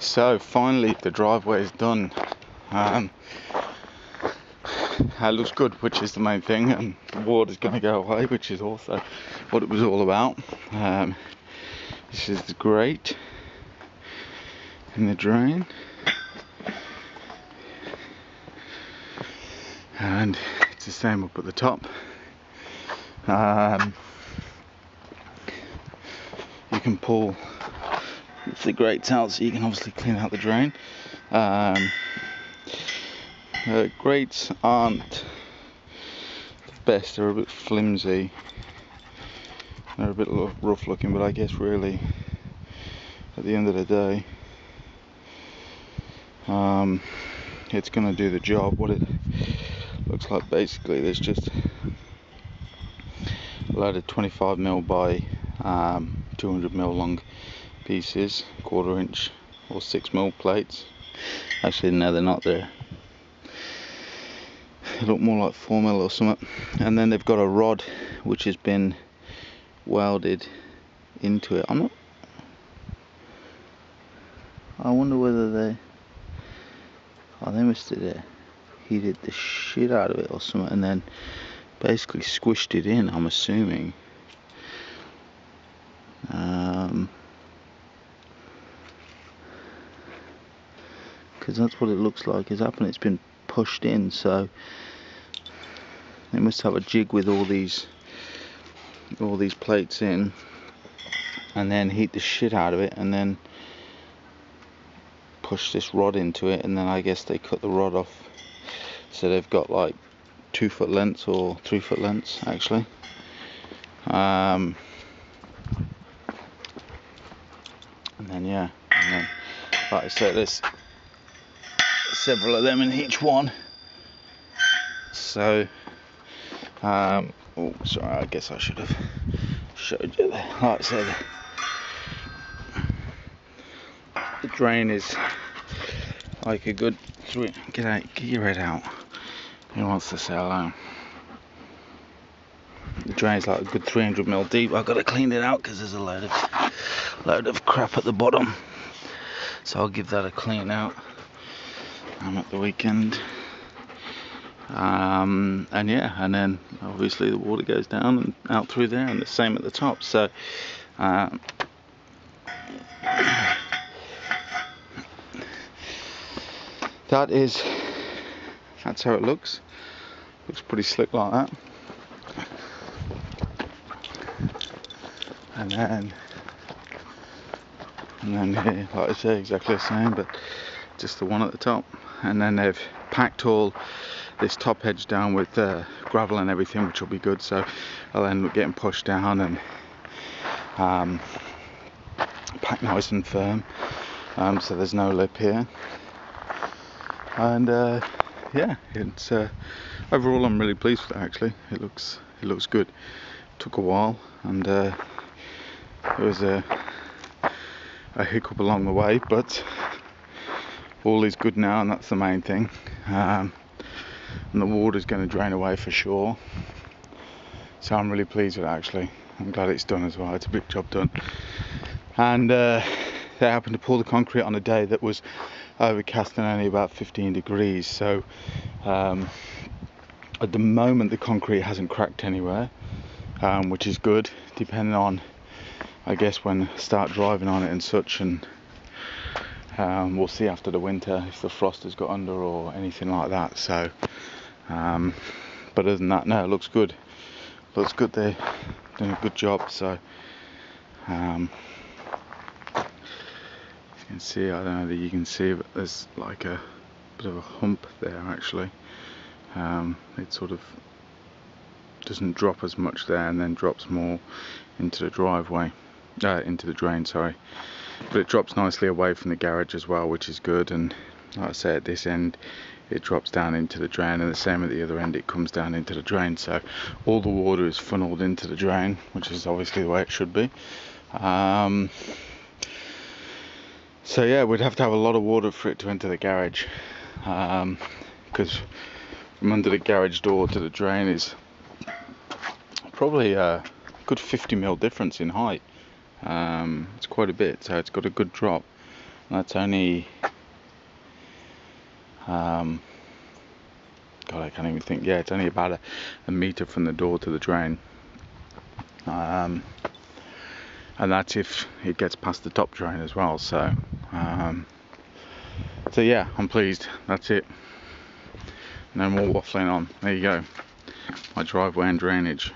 So finally the driveway is done. It looks good, which is the main thing, and the water's going to go away, which is also what it was all about. This is the grate in the drain, and it's the same up at the top. You can pull the grates out, so you can obviously clean out the drain. Grates aren't the best, they're a bit flimsy, they're a bit rough looking, but I guess really at the end of the day it's going to do the job. What it looks like, basically, there's just a load of 25mm by 200mm long pieces, 1/4 inch or 6mm plates. Actually no, they're not there. They look more like 4mm or something. And then they've got a rod which has been welded into it. I wonder whether they must have heated the shit out of it or something and then basically squished it in, I'm assuming. Because that's what it looks like has happened. It's been pushed in, so they must have a jig with all these plates in, and then heat the shit out of it, and then push this rod into it, and then I guess they cut the rod off, so they've got like 2 foot lengths or 3 foot lengths actually. And then like I said, there's several of them in each one. So oh sorry, I guess I should have showed you there. Like I said, the drain is like a good get your head out. Who wants to say hello? The drain's like a good 300mm deep. I've got to clean it out because there's a load of crap at the bottom, so I'll give that a clean out at the weekend. And then obviously the water goes down and out through there, and the same at the top. So that's how it looks. Looks pretty slick like that. And then here, like I say, exactly the same, but just the one at the top. And then they've packed all this top edge down with gravel and everything, which will be good, so I'll end up getting pushed down and packed nice and firm, so there's no lip here. And it's overall I'm really pleased with it. Actually, it looks good. Took a while, and there was a hiccup along the way, but all is good now, and that's the main thing. And the water's going to drain away for sure, so I'm really pleased with it. Actually, I'm glad it's done as well. It's a big job done. And they happened to pour the concrete on a day that was overcast and only about 15 degrees, so at the moment the concrete hasn't cracked anywhere, which is good, depending on, I guess, when I start driving on it and such. And we'll see after the winter if the frost has got under or anything like that. So but other than that, no, it looks good. Looks good. They're doing a good job. So you can see, I don't know that you can see, but there's like a bit of a hump there actually. It sort of doesn't drop as much there, and then drops more into the driveway, into the drain, sorry. But it drops nicely away from the garage as well, which is good. And like I say, at this end it drops down into the drain, and the same at the other end, it comes down into the drain. So all the water is funneled into the drain, which is obviously the way it should be. So yeah, we'd have to have a lot of water for it to enter the garage, because from under the garage door to the drain is probably a good 50mm difference in height. It's quite a bit, so it's got a good drop. That's only God, I can't even think. Yeah, it's only about a metre from the door to the drain, and that's if it gets past the top drain as well. So yeah, I'm pleased. That's it. No more waffling on. There you go. My driveway and drainage.